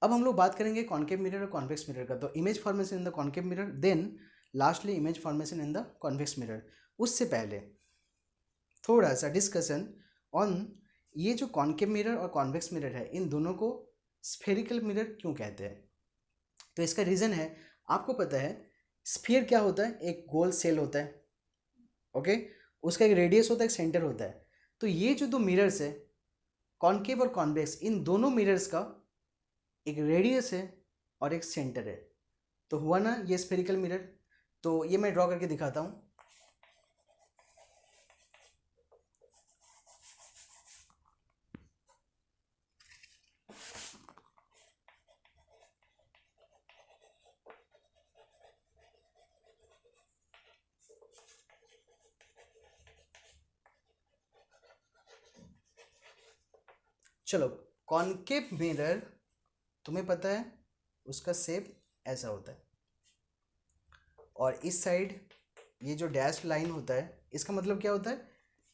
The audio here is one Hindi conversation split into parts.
अब हम लोग बात करेंगे कॉन्केव मिरर और कॉन्वेक्स मिरर का। तो image formation in the concave mirror, then lastly image formation in the convex mirror. उससे पहले थोड़ा सा डिस्कशन ऑन ये जो कॉन्केव मिरर और कॉन्वेक्स मिरर है, इन दोनों को स्फेरिकल मिरर क्यों कहते हैं। तो इसका रीज़न है, आपको पता है स्फीयर क्या होता है, एक गोल सेल होता है, ओके, उसका एक रेडियस होता है, एक सेंटर होता है। तो ये जो दो मिरर्स है, कॉन्केव और कॉन्वेक्स, इन दोनों मिरर्स का एक रेडियस है और एक सेंटर है। तो हुआ ना ये स्फेरिकल मिरर। तो ये मैं ड्रॉ करके दिखाता हूँ। चलो, कॉन्केव मिरर तुम्हें पता है उसका शेप ऐसा होता है, और इस साइड ये जो डैश लाइन होता है, इसका मतलब क्या होता है,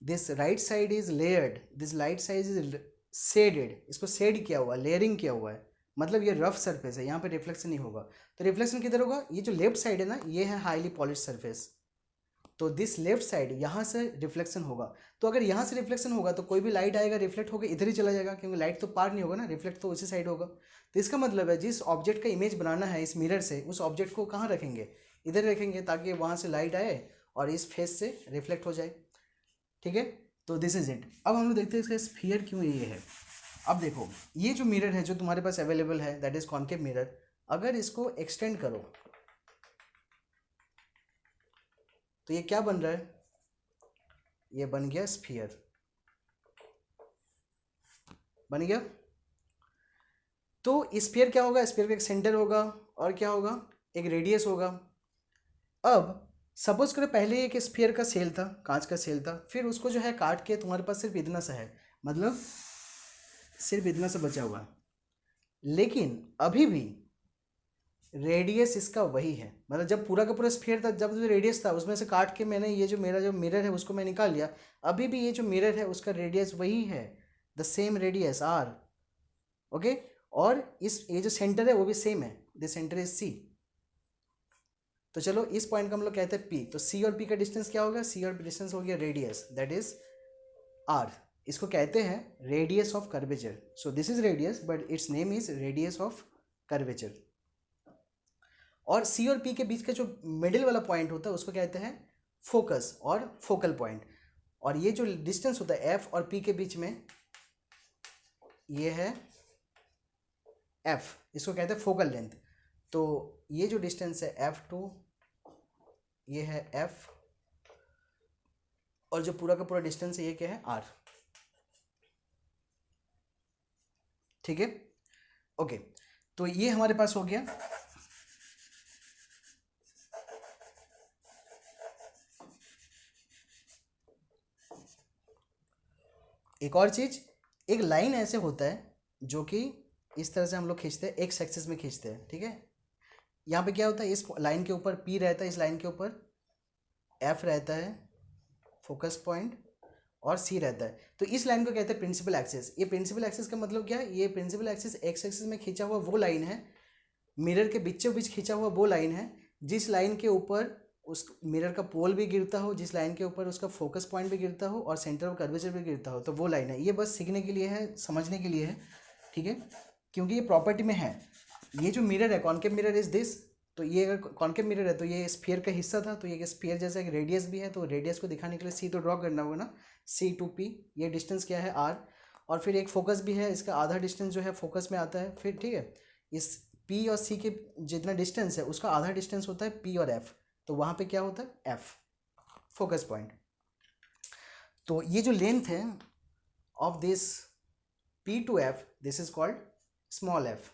this right side is layered, this right side is shaded, इसको शेड किया हुआ, लेयरिंग किया हुआ है, मतलब ये रफ सरफेस है, यहाँ पे रिफ्लेक्शन नहीं होगा। तो रिफ्लेक्शन किधर होगा, ये जो लेफ्ट साइड है ना, ये है हाईली पॉलिश सरफेस, तो दिस लेफ्ट साइड यहाँ से रिफ्लेक्शन होगा। तो अगर यहाँ से रिफ्लेक्शन होगा तो कोई भी लाइट आएगा, रिफ्लेक्ट होकर इधर ही चला जाएगा, क्योंकि लाइट तो पार नहीं होगा ना, रिफ्लेक्ट तो उसी साइड होगा। तो इसका मतलब है जिस ऑब्जेक्ट का इमेज बनाना है इस मिरर से, उस ऑब्जेक्ट को कहाँ रखेंगे, इधर रखेंगे, ताकि वहाँ से लाइट आए और इस फेस से रिफ्लेक्ट हो जाए। ठीक है, तो दिस इज इट। अब हम लोग देखते हैं इसका स्फीयर क्यों ये है। अब देखो, ये जो मिरर है जो तुम्हारे पास अवेलेबल है, दैट इज कॉन्केव मिरर, अगर इसको एक्सटेंड करो तो ये क्या बन रहा है, ये बन गया स्फीयर, बन गया। तो स्फीयर क्या होगा, स्फीयर का एक सेंटर होगा और क्या होगा, एक रेडियस होगा। अब सपोज करो पहले एक स्फीयर का सेल था, कांच का सेल था, फिर उसको जो है काट के तुम्हारे पास सिर्फ इतना सा है, मतलब सिर्फ इतना सा बचा हुआ है, लेकिन अभी भी रेडियस इसका वही है। मतलब जब पूरा का पूरा स्फीयर था, जब जो रेडियस था उसमें से काट के मैंने ये जो मेरा जो मिरर है उसको मैं निकाल लिया, अभी भी ये जो मिरर है उसका रेडियस वही है, the same radius R, okay. और इस ये जो सेंटर है वो भी सेम है, द सेंटर इज सी। तो चलो इस पॉइंट का हम लोग कहते हैं पी, तो सी और पी का डिस्टेंस क्या होगा, सी और डिस्टेंस हो गया रेडियस, दैट इज आर। इसको कहते हैं radius of curvature. So this is radius but it's name is radius of curvature. और सी और पी के बीच का जो मिडिल वाला पॉइंट होता है उसको कहते हैं फोकस और फोकल पॉइंट। और ये जो डिस्टेंस होता है एफ और पी के बीच में, ये है एफ, इसको कहते हैं फोकल लेंथ। तो ये जो डिस्टेंस है एफ टू, ये है एफ, और जो पूरा का पूरा डिस्टेंस है ये क्या है, आर। ठीक है, ओके। तो ये हमारे पास हो गया। एक और चीज, एक लाइन ऐसे होता है जो कि इस तरह से हम लोग खींचते हैं, एक एक्सिस में खींचते हैं, ठीक है। यहाँ पे क्या होता है, इस लाइन के ऊपर पी रहता है, इस लाइन के ऊपर एफ रहता है फोकस पॉइंट, और सी रहता है। तो इस लाइन को कहते हैं प्रिंसिपल एक्सिस। ये प्रिंसिपल एक्सिस का मतलब क्या है, ये प्रिंसिपल एक्सिस एक्स एक्सिस में खींचा हुआ वो लाइन है, मिरर के बीचों बीच खींचा हुआ वो लाइन है, जिस लाइन के ऊपर उस मिरर का पोल भी गिरता हो, जिस लाइन के ऊपर उसका फोकस पॉइंट भी गिरता हो और सेंटर ऑफ कर्वेचर भी गिरता हो, तो वो लाइन है। ये बस सीखने के लिए है, समझने के लिए है, ठीक है, क्योंकि ये प्रॉपर्टी में है। ये जो मिरर है कॉन्केव मिरर इज दिस, तो ये अगर कॉन्केव मिरर है तो ये स्फीयर का हिस्सा था, तो ये स्फीयर जैसा एक रेडियस भी है, तो रेडियस को दिखाने के लिए सी तो ड्रॉ करना होगा ना, सी टू पी, ये डिस्टेंस क्या है आर, और फिर एक फोकस भी है, इसका आधा डिस्टेंस जो है फोकस में आता है, फिर ठीक है, इस पी और सी के जितना डिस्टेंस है उसका आधा डिस्टेंस होता है पी और एफ, तो वहाँ पे क्या होता है एफ फोकस पॉइंट। तो ये जो लेंथ है of this P to F, this is called small F,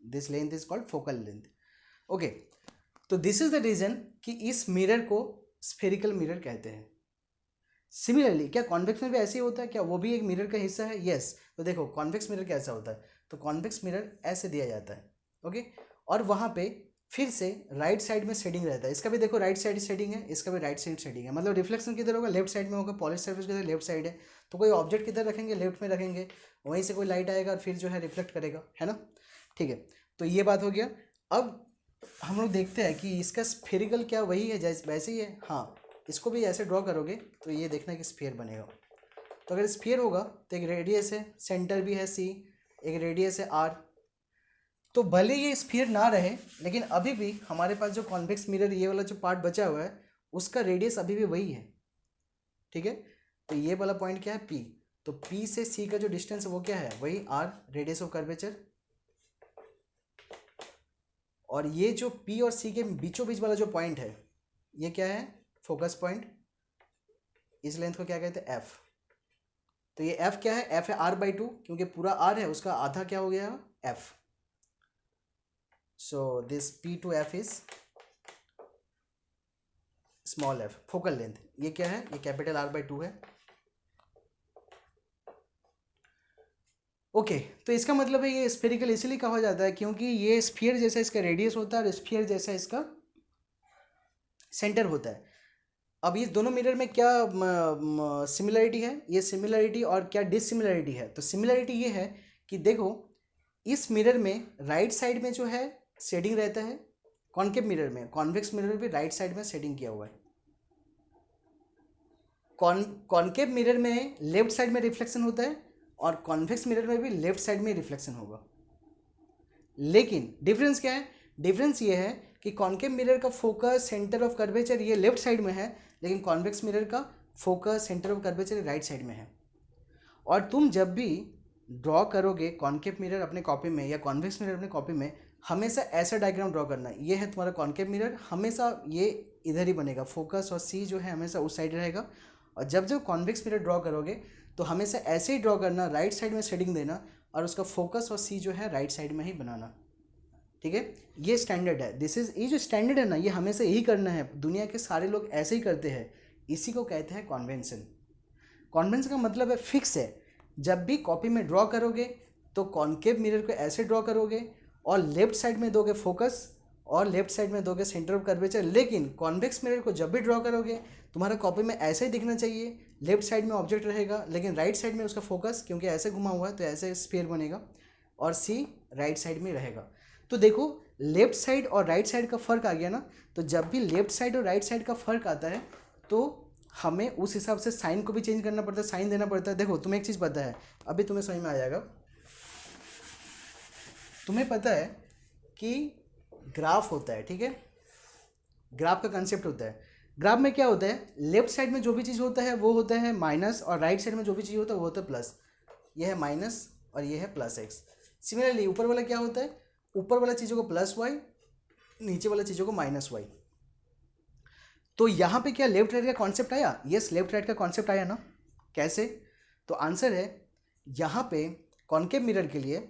this length is called focal length, okay. तो दिस इज द रीजन कि इस मिरर को स्फेरिकल मिरर कहते हैं। सिमिलरली क्या कॉन्वेक्स में भी ऐसे ही होता है क्या, वो भी एक मिरर का हिस्सा है, यस। तो देखो कॉन्वेक्स मिरर कैसा होता है, तो कॉन्वेक्स मिरर ऐसे दिया जाता है, ओके। और वहाँ पे फिर से राइट साइड में शेडिंग रहता है, इसका भी देखो राइट साइड शेडिंग है, इसका भी राइट साइड शेडिंग है, मतलब रिफ्लेक्शन किधर होगा, लेफ्ट साइड में होगा, पॉलिश सरफेस किधर, लेफ्ट साइड है। तो कोई ऑब्जेक्ट किधर रखेंगे, लेफ्ट में रखेंगे, वहीं से कोई लाइट आएगा और फिर जो है रिफ्लेक्ट करेगा, है ना। ठीक है, तो ये बात हो गया। अब हम लोग देखते हैं कि इसका स्फेरिकल क्या वही है जैसे वैसे ही है। हाँ, इसको भी ऐसे ड्रॉ करोगे तो ये देखना कि स्फीयर बनेगा। तो अगर स्फीयर होगा तो एक रेडियस है, सेंटर भी है सी, एक रेडियस है आर। तो भले ये स्फीयर ना रहे लेकिन अभी भी हमारे पास जो कॉन्वेक्स मिरर ये वाला जो पार्ट बचा हुआ है उसका रेडियस अभी भी वही है। ठीक है, तो ये वाला पॉइंट क्या है, पी। तो पी से सी का जो डिस्टेंस है वो क्या है, वही आर, रेडियस ऑफ कर्वेचर। और ये जो पी और सी के बीचों बीच वाला जो पॉइंट है ये क्या है, फोकस पॉइंट। इस लेंथ को क्या कहते हैं, एफ। तो ये एफ क्या है, एफ है आर बाई टू, क्योंकि पूरा आर है उसका आधा क्या हो गया, F. So this P to F is small F, focal length. ये क्या है, ये कैपिटल आर बाई टू है। ओके, तो इसका मतलब है ये स्फेरिकल इसलिए कहा जाता है क्योंकि ये स्फीयर जैसा इसका रेडियस होता है और स्फीयर जैसा इसका सेंटर होता है। अब ये दोनों मिरर में क्या सिमिलरिटी है, ये सिमिलरिटी और क्या डिसिमिलरिटी है। तो सिमिलरिटी ये है कि देखो इस मिरर में राइट साइड में जो है शेडिंग रहता है, कॉनकेव मिरर में, कॉन्वेक्स मिरर में भी राइट साइड में शेडिंग किया हुआ है। कॉनकेव मिरर में लेफ्ट साइड में रिफ्लेक्शन होता है और कॉन्वेक्स मिरर में भी लेफ्ट साइड में रिफ्लेक्शन होगा। लेकिन डिफरेंस क्या है, डिफरेंस ये है कि कॉनकेव मिरर का फोकस सेंटर ऑफ कर्वेचर ये लेफ्ट साइड में है, लेकिन कॉन्वेक्स मिरर का focus centre of curvature right side में है। और तुम जब भी ड्रॉ करोगे कॉनकेव मिरर अपने कॉपी में या कॉन्वेक्स मिरर अपने कॉपी में, हमेशा ऐसा डायग्राम ड्रॉ करना है। ये है तुम्हारा कॉनकेव मिरर, हमेशा ये इधर ही बनेगा, फोकस और सी जो है हमेशा उस साइड रहेगा। और जब जब कॉन्वेक्स मिरर ड्रॉ करोगे तो हमेशा ऐसे ही ड्रॉ करना, राइट साइड में शेडिंग देना और उसका फोकस और सी जो है राइट साइड में ही बनाना। ठीक है, ये स्टैंडर्ड है, दिस इज, ये जो स्टैंडर्ड है ना ये हमेशा यही करना है, दुनिया के सारे लोग ऐसे ही करते हैं। इसी को कहते हैं कॉन्वेंशन। कॉन्वेंशन का मतलब है फिक्स है। जब भी कॉपी में ड्रॉ करोगे तो कॉनकेव मिरर को ऐसे ड्रॉ करोगे और लेफ्ट साइड में दोगे फोकस और लेफ्ट साइड में दोगे सेंटर ऑफ कर्वेचर। लेकिन कॉन्वेक्स मिरर को जब भी ड्रॉ करोगे तुम्हारा कॉपी में ऐसे ही दिखना चाहिए, लेफ्ट साइड में ऑब्जेक्ट रहेगा लेकिन राइट साइड में उसका फोकस, क्योंकि ऐसे घुमा हुआ है तो ऐसे स्फीयर बनेगा, और सी राइट साइड में रहेगा। तो देखो लेफ्ट साइड और राइट साइड का फर्क आ गया ना। तो जब भी लेफ्ट साइड और राइट साइड का फर्क आता है तो हमें उस हिसाब से साइन को भी चेंज करना पड़ता है, साइन देना पड़ता है। देखो तुम्हें एक चीज़ पता है, अभी तुम्हें समझ में आ जाएगा। तुम्हें पता है कि ग्राफ होता है, ठीक है, ग्राफ का कंसेप्ट होता है। ग्राफ में क्या होता है, लेफ्ट साइड में जो भी चीज़ होता है वो होता है माइनस और राइट साइड में जो भी चीज़ होता है वो होता है प्लस। ये है माइनस और ये है प्लस एक्स। सिमिलरली ऊपर वाला क्या होता है, ऊपर वाला चीज़ों को प्लस वाई, नीचे वाला चीज़ों को माइनस वाई। तो यहाँ पे क्या लेफ्ट राइट का कॉन्सेप्ट आया, यस लेफ्ट राइट का कॉन्सेप्ट आया ना। कैसे, तो आंसर है यहाँ पे कॉनकेव मिरर के लिए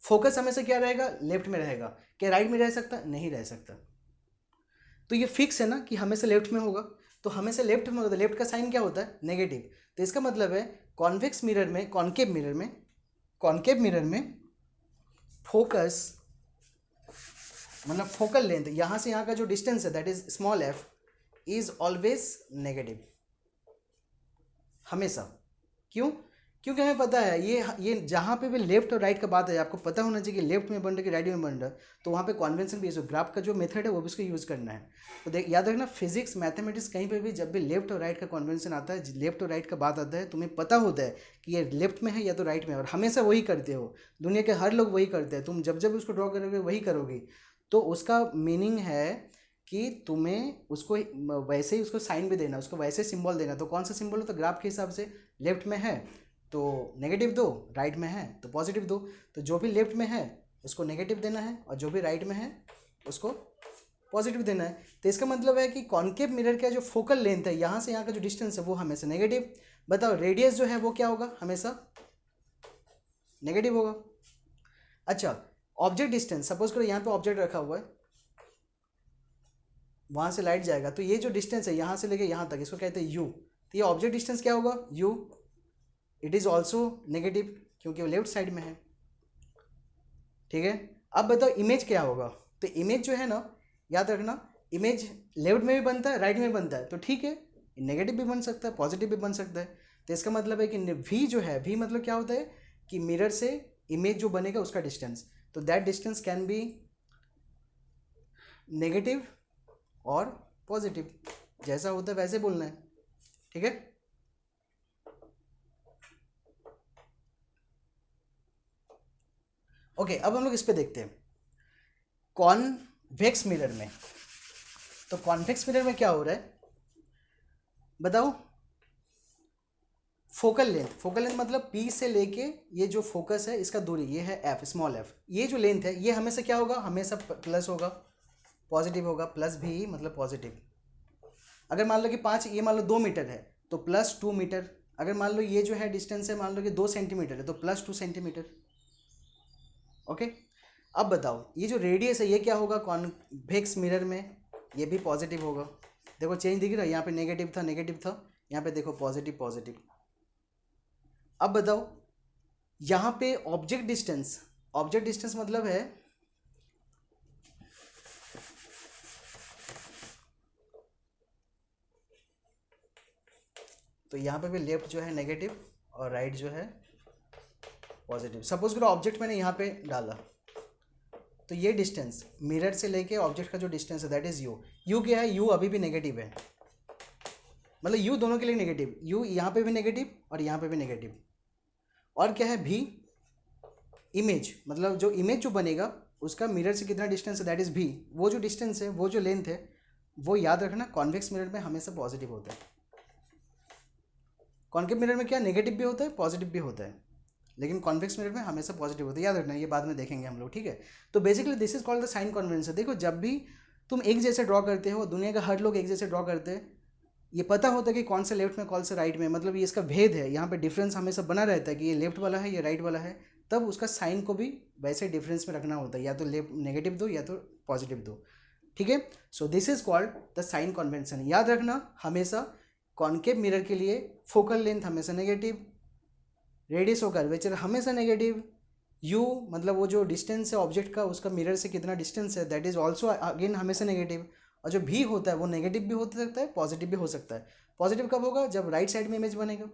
फोकस हमेशा क्या रहेगा, लेफ्ट में रहेगा। क्या राइट में रह सकता, नहीं रह सकता। तो ये फिक्स है ना कि हमेशा लेफ्ट में होगा, तो हमेशा लेफ्ट में होगा तो लेफ्ट का साइन क्या होता है, नेगेटिव। तो इसका मतलब है कॉन्वेक्स मिरर में, कॉनकेव मिरर में फोकस मतलब फोकल लेंथ, यहाँ से यहाँ का जो डिस्टेंस है that is small F, is always negative, हमेशा। क्यों, क्योंकि हमें पता है ये जहाँ पे भी लेफ्ट और राइट का बात है आपको पता होना चाहिए कि लेफ्ट में बन रहा है कि राइट में बन रहा है। तो वहाँ पे कॉन्वेंशन भी ग्राफ का जो मेथड है वो भी उसको यूज़ करना है। तो देख याद रखना, फिजिक्स मैथमेटिक्स कहीं पे भी जब भी लेफ्ट और राइट का कॉन्वेंशन आता है, लेफ्ट और राइट का बात आता है, तुम्हें पता होता है कि ये लेफ्ट में है या तो राइट में है, और हमेशा वही करते हो, दुनिया के हर लोग वही करते हैं। तुम जब जब उसको ड्रॉ करोगे वही करोगे, तो उसका मीनिंग है कि तुम्हें उसको वैसे ही उसको साइन भी देना, उसको वैसे सिंबल देना। तो कौन सा सिंबल हो, तो ग्राफ के हिसाब से लेफ्ट में है तो नेगेटिव दो, राइट में है तो पॉजिटिव दो। तो जो भी लेफ्ट में है उसको नेगेटिव देना है और जो भी राइट में है उसको पॉजिटिव देना है। तो इसका मतलब है कि कॉनकेव मिरर का जो फोकल लेंथ है, यहाँ से यहाँ का जो डिस्टेंस है वो हमेशा नेगेटिव। बताओ रेडियस जो है वो क्या होगा, हमेशा नेगेटिव होगा। अच्छा, ऑब्जेक्ट डिस्टेंस, सपोज करो यहाँ पे ऑब्जेक्ट रखा हुआ है, वहाँ से लाइट जाएगा, तो ये जो डिस्टेंस है यहाँ से लेके यहाँ तक, इसको कहते हैं यू। तो ये ऑब्जेक्ट डिस्टेंस क्या होगा, you. It is also negative क्योंकि वो लेफ्ट साइड में है। ठीक है, अब बताओ इमेज क्या होगा। तो इमेज जो है ना, याद रखना, इमेज लेफ्ट में भी बनता है राइट में भी बनता है। तो ठीक है, नेगेटिव भी बन सकता है पॉजिटिव भी बन सकता है। तो इसका मतलब है कि वी जो है, वी मतलब क्या होता है कि मिरर से इमेज जो बनेगा उसका डिस्टेंस, तो that distance can be negative और पॉजिटिव, जैसा होता है वैसे बोलना है, ठीक है। ओके, अब हम लोग इस पे देखते हैं कॉन्वेक्स मिरर में। तो कॉन्वेक्स मिरर में क्या हो रहा है बताओ। फोकल लेंथ मतलब P से लेके ये जो फोकस है इसका दूरी, ये है f, स्मॉल f, ये जो लेंथ है ये हमेशा क्या होगा, हमेशा प्लस होगा, पॉजिटिव होगा, प्लस भी मतलब पॉजिटिव। अगर मान लो कि 5, ये मान लो 2 मीटर है तो प्लस 2 मीटर। अगर मान लो ये जो है डिस्टेंस है, मान लो कि 2 सेंटीमीटर है तो प्लस 2 सेंटीमीटर। ओके, अब बताओ ये जो रेडियस है ये क्या होगा कॉन्वेक्स मिरर में, ये भी पॉजिटिव होगा। देखो चेंज दिख रहा है, यहाँ पे नेगेटिव था, यहाँ पे देखो पॉजिटिव। अब बताओ यहाँ पे ऑब्जेक्ट डिस्टेंस मतलब है तो यहाँ पे भी लेफ्ट जो है नेगेटिव और राइट जो है पॉजिटिव। सपोज करो ऑब्जेक्ट मैंने यहाँ पे डाला, तो ये डिस्टेंस मिरर से लेके ऑब्जेक्ट का जो डिस्टेंस है दैट इज यू क्या है, यू अभी भी नेगेटिव है, मतलब यू दोनों के लिए नेगेटिव, यू यहाँ पे भी नेगेटिव और यहाँ पे भी नेगेटिव। और क्या है भी, इमेज मतलब जो इमेज जो बनेगा उसका मिरर से कितना डिस्टेंस है दैट इज भी, वो जो डिस्टेंस है, वो जो लेंथ है, वो याद रखना कॉन्वेक्स मिरर में हमेशा पॉजिटिव होता है। कॉन्केव मिरर में क्या नेगेटिव भी होता है पॉजिटिव भी होता है, लेकिन कॉन्वेक्स मिरर में हमेशा पॉजिटिव होता है, याद रखना, ये बाद में देखेंगे हम लोग, ठीक है। तो basically this is called the sign convention. देखो जब भी तुम एक जैसे ड्रॉ करते हो, दुनिया का हर लोग एक जैसे ड्रॉ करते हैं, ये पता होता है कि कौन से लेफ्ट में कौन से राइट में, मतलब ये इसका भेद है, यहाँ पे डिफरेंस हमेशा बना रहता है कि ये लेफ्ट वाला है ये राइट वाला है, तब उसका साइन को भी वैसे डिफरेंस में रखना होता है, या तो लेफ्ट नेगेटिव दो या तो पॉजिटिव दो, ठीक है। So this is called the sign convention. याद रखना हमेशा कॉन्केव मिरर के लिए फोकल लेंथ हमेशा नेगेटिव, रेडियस ऑफ कर्वेचर हमेशा नेगेटिव, यू मतलब वो जो डिस्टेंस है ऑब्जेक्ट का उसका मिरर से कितना डिस्टेंस है दैट इज ऑल्सो अगेन हमेशा नेगेटिव, और जो भी होता है वो नेगेटिव भी हो सकता है पॉजिटिव भी हो सकता है। पॉजिटिव कब होगा, जब राइट साइड में इमेज बनेगा,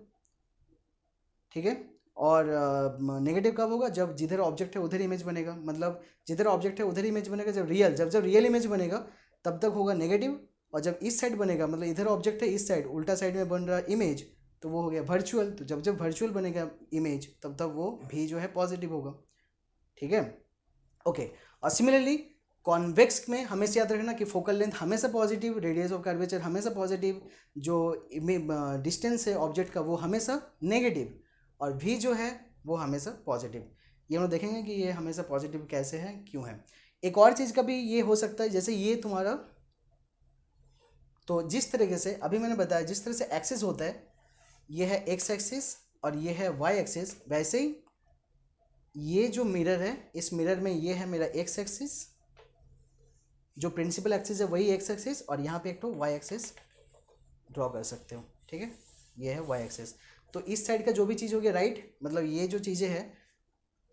ठीक है। और नेगेटिव कब होगा, जब जिधर ऑब्जेक्ट है उधर इमेज बनेगा, मतलब जिधर ऑब्जेक्ट है उधर इमेज बनेगा। जब रियल इमेज बनेगा तब तक होगा नेगेटिव, और जब इस साइड बनेगा मतलब इधर ऑब्जेक्ट है इस साइड उल्टा साइड में बन रहा इमेज तो वो हो गया वर्चुअल। तो जब वर्चुअल बनेगा इमेज तब तक वो भी जो है पॉजिटिव होगा, ठीक है। ओके, और सिमिलरली कॉन्वेक्स में हमेशा याद रखना कि फोकल लेंथ हमेशा पॉजिटिव, रेडियस ऑफ कर्वेचर हमेशा पॉजिटिव, जो डिस्टेंस है ऑब्जेक्ट का वो हमेशा नेगेटिव, और भी जो है वो हमेशा पॉजिटिव। ये हम लोग देखेंगे कि ये हमेशा पॉजिटिव कैसे है क्यों है। एक और चीज़ का भी ये हो सकता है, जैसे ये तुम्हारा, तो जिस तरीके से अभी मैंने बताया जिस तरह से एक्सिस होता है, ये है एक्स एक्सिस और ये है वाई एक्सिस, वैसे ही ये जो मिरर है इस मिरर में ये है मेरा एक्स एक्सिस, जो प्रिंसिपल एक्सिस है वही एक्स एक्सिस, और यहाँ पे एक तो वाई एक्सिस ड्रॉ कर सकते हो, ठीक है। ये है वाई एक्सिस। तो इस साइड का जो भी चीज़ हो गया राइट, मतलब ये जो चीज़ें हैं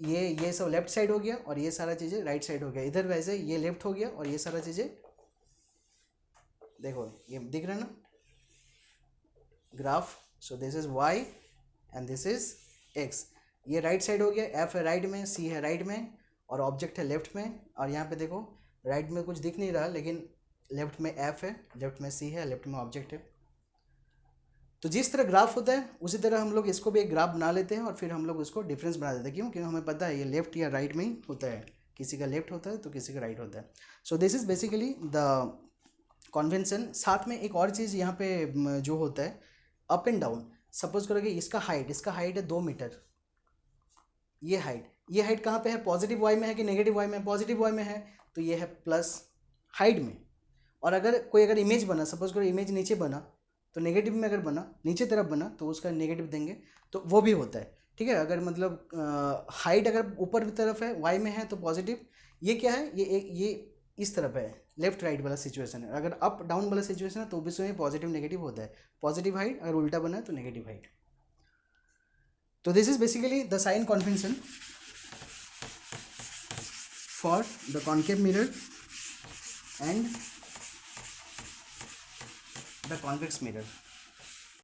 ये सब लेफ्ट साइड हो गया और ये सारा चीज़ें राइट साइड हो गया। इधर वैसे ये लेफ्ट हो गया और ये सारा चीज़ें, देखो ये दिख रहा है ना graph. So this is Y and this is X. ये राइट साइड हो गया, एफ है राइट में, सी है राइट में, और ऑब्जेक्ट है लेफ्ट में। और यहाँ पे देखो राइट में कुछ दिख नहीं रहा, लेकिन लेफ्ट में एफ है, लेफ्ट में सी है, लेफ्ट में ऑब्जेक्ट है। तो जिस तरह ग्राफ होता है उसी तरह हम लोग इसको भी एक ग्राफ बना लेते हैं और फिर हम लोग उसको डिफरेंस बना देते हैं। क्यों? क्योंकि हमें पता है ये लेफ्ट या राइट में ही होता है, किसी का लेफ्ट होता है तो किसी का राइट होता है। So this is basically the convention. साथ में एक और चीज़ यहाँ पे जो होता है अप एंड डाउन। सपोज करो कि इसका हाइट है 2 मीटर, ये हाइट कहाँ पे है, पॉजिटिव वाई में है कि नेगेटिव वाई में है? पॉजिटिव वाई में है, तो ये है प्लस हाइट में। और अगर इमेज बना, सपोज करो इमेज नीचे बना, तो नेगेटिव में अगर बना, नीचे तरफ बना तो उसका नेगेटिव देंगे, तो वो भी होता है, ठीक है। अगर मतलब हाइट अगर ऊपर की तरफ है वाई में है तो पॉजिटिव। ये क्या है, ये इस तरफ है, लेफ्ट राइट वाला सिचुएशन है। अगर अप डाउन वाला सिचुएशन है तो भी उसमें पॉजिटिव नेगेटिव होता है। पॉजिटिव हाइट अगर उल्टा बना है तो नेगेटिव हाइट। तो this is basically the sign convention for the concave mirror and the convex mirror.